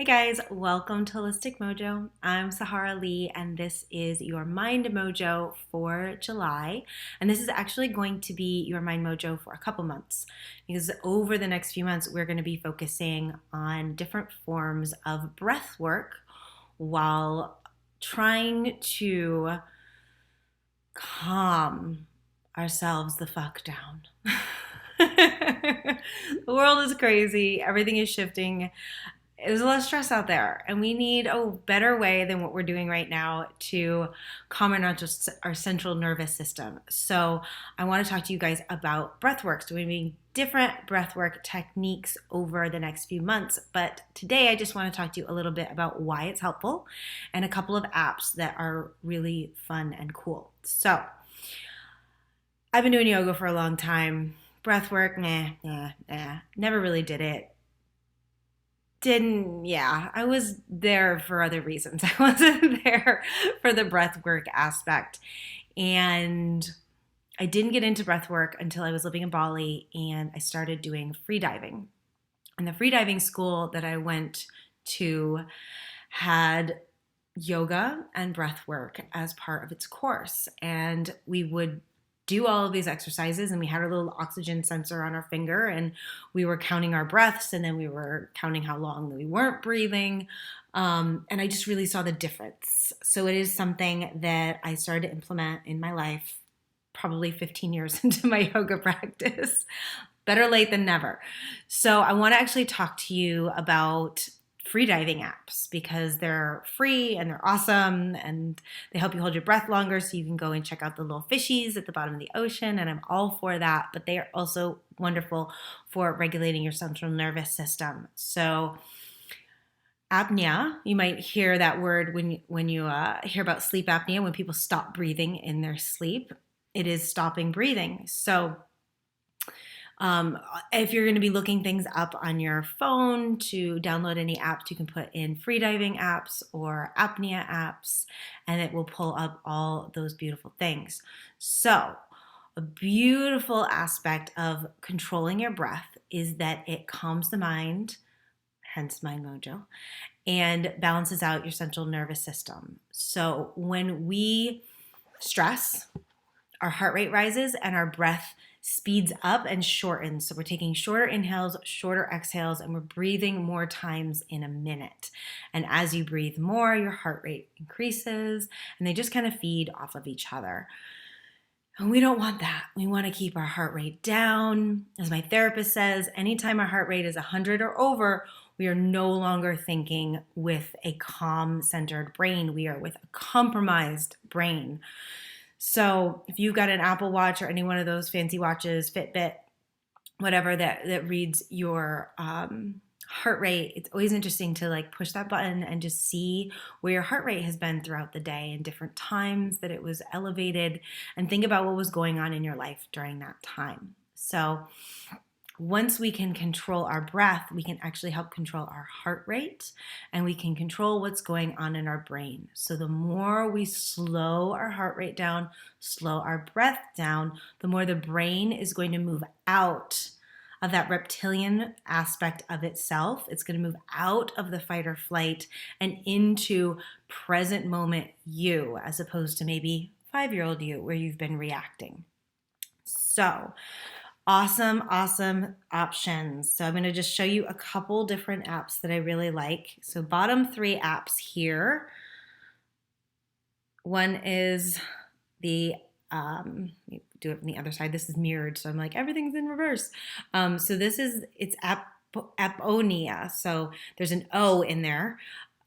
Hey guys, welcome to Holistic Mojo. I'm Sahara Leigh, and this is your Mind Mojo for July. And this is actually going to be your Mind Mojo for a couple months because over the next few months, we're going to be focusing on different forms of breath work while trying to calm ourselves the fuck down. The world is crazy, everything is shifting. There's a lot of stress out there, and we need a better way than what we're doing right now to calm our central nervous system. So I want to talk to you guys about breathwork. So we're doing different breathwork techniques over the next few months, but today I just want to talk to you a little bit about why it's helpful and a couple of apps that are really fun and cool. So I've been doing yoga for a long time. Breathwork, never really did it. I was there for other reasons. I wasn't there for the breath work aspect. And I didn't get into breath work until I was living in Bali and I started doing free diving. And the free diving school that I went to had yoga and breath work as part of its course. And we would do all of these exercises, and we had a little oxygen sensor on our finger, and we were counting our breaths, and then we were counting how long we weren't breathing. And I just really saw the difference. So it is something that I started to implement in my life probably 15 years into my yoga practice. Better late than never. So I want to actually talk to you about free diving apps because they're free and they're awesome and they help you hold your breath longer so you can go and check out the little fishies at the bottom of the ocean, and I'm all for that, but they are also wonderful for regulating your central nervous system. So apnea, you might hear that word when you hear about sleep apnea, when people stop breathing in their sleep. It is stopping breathing. So if you're going to be looking things up on your phone to download any apps, you can put in freediving apps or apnea apps, and it will pull up all those beautiful things. So a beautiful aspect of controlling your breath is that it calms the mind, hence Mind Mojo, and balances out your central nervous system. So when we stress, our heart rate rises and our breath speeds up and shortens. So we're taking shorter inhales, shorter exhales, and we're breathing more times in a minute. And as you breathe more, your heart rate increases, and they just kind of feed off of each other. And we don't want that. We want to keep our heart rate down. As my therapist says, anytime our heart rate is 100 or over, we are no longer thinking with a calm-centered brain. We are with a compromised brain. So if you've got an Apple Watch or any one of those fancy watches, Fitbit, whatever that reads your heart rate, it's always interesting to push that button and just see where your heart rate has been throughout the day and different times that it was elevated, and think about what was going on in your life during that time. So once we can control our breath, we can actually help control our heart rate, and we can control what's going on in our brain. So the more we slow our heart rate down, slow our breath down, the more the brain is going to move out of that reptilian aspect of itself. It's going to move out of the fight or flight and into present moment you, as opposed to maybe 5-year-old you where you've been reacting. So awesome options. So I'm going to just show you a couple different apps that I really like. So bottom 3 apps here. One is the, do it from the other side. This is mirrored, so I'm like, everything's in reverse. So it's Apnea. So there's an O in there.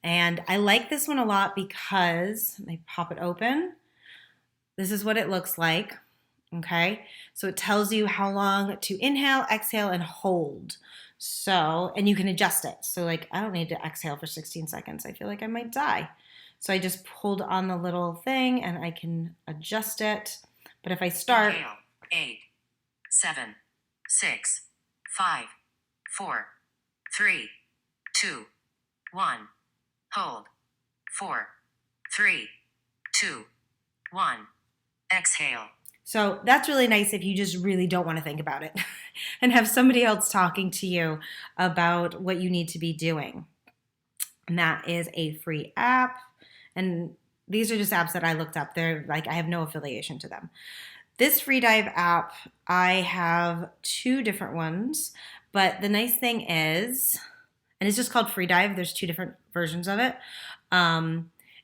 And I like this one a lot because, let me pop it open. This is what it looks like. Okay, so it tells you how long to inhale, exhale, and hold. So, and you can adjust it. So I don't need to exhale for 16 seconds. I feel like I might die. So I just pulled on the little thing and I can adjust it. But if I start, inhale, 8, 7, 6, 5, 4, 3, 2, 1, hold, 4, 3, 2, 1, exhale. So that's really nice if you just really don't want to think about it and have somebody else talking to you about what you need to be doing. And that is a free app. And these are just apps that I looked up. They're like, I have no affiliation to them. This free dive app, I have two different ones. But the nice thing is, and it's just called free dive. There's two different versions of it.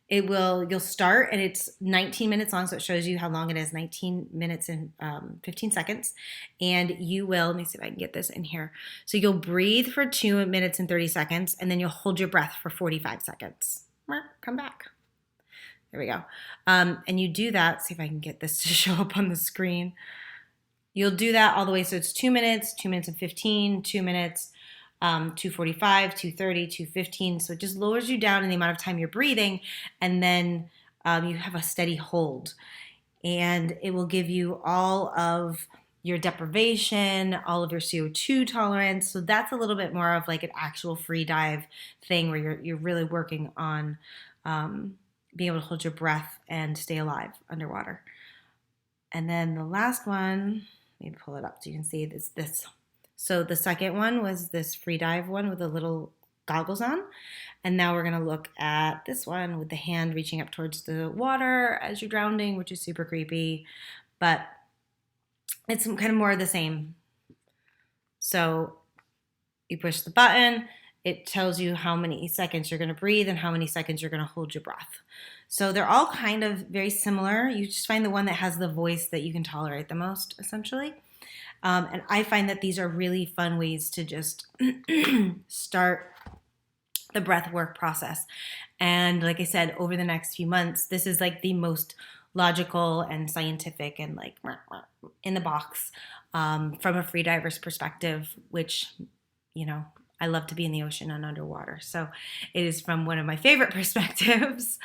You'll start and it's 19 minutes long, so it shows you how long it is, 19 minutes and 15 seconds. And you will, let me see if I can get this in here. So you'll breathe for 2 minutes and 30 seconds, and then you'll hold your breath for 45 seconds. Come back. There we go. And you do that, see if I can get this to show up on the screen. You'll do that all the way, so it's 2 minutes, 2 minutes and 15, 2 minutes, 2:45, 2:30, 2:15. So it just lowers you down in the amount of time you're breathing, and then you have a steady hold. And it will give you all of your deprivation, all of your CO2 tolerance. So that's a little bit more of like an actual free dive thing where you're really working on being able to hold your breath and stay alive underwater. And then the last one, let me pull it up so you can see this. So the second one was this free dive one with the little goggles on. And now we're going to look at this one with the hand reaching up towards the water as you're drowning, which is super creepy. But it's kind of more of the same. So you push the button. It tells you how many seconds you're going to breathe and how many seconds you're going to hold your breath. So they're all kind of very similar. You just find the one that has the voice that you can tolerate the most, essentially. And I find that these are really fun ways to just start the breath work process. And like I said, over the next few months, this is like the most logical and scientific and like in the box from a freediver's perspective, which, you know, I love to be in the ocean and underwater. So it is from one of my favorite perspectives.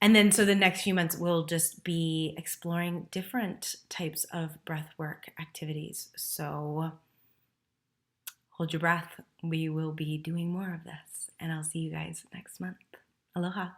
And then so the next few months we'll just be exploring different types of breathwork activities. So hold your breath. We will be doing more of this. And I'll see you guys next month. Aloha.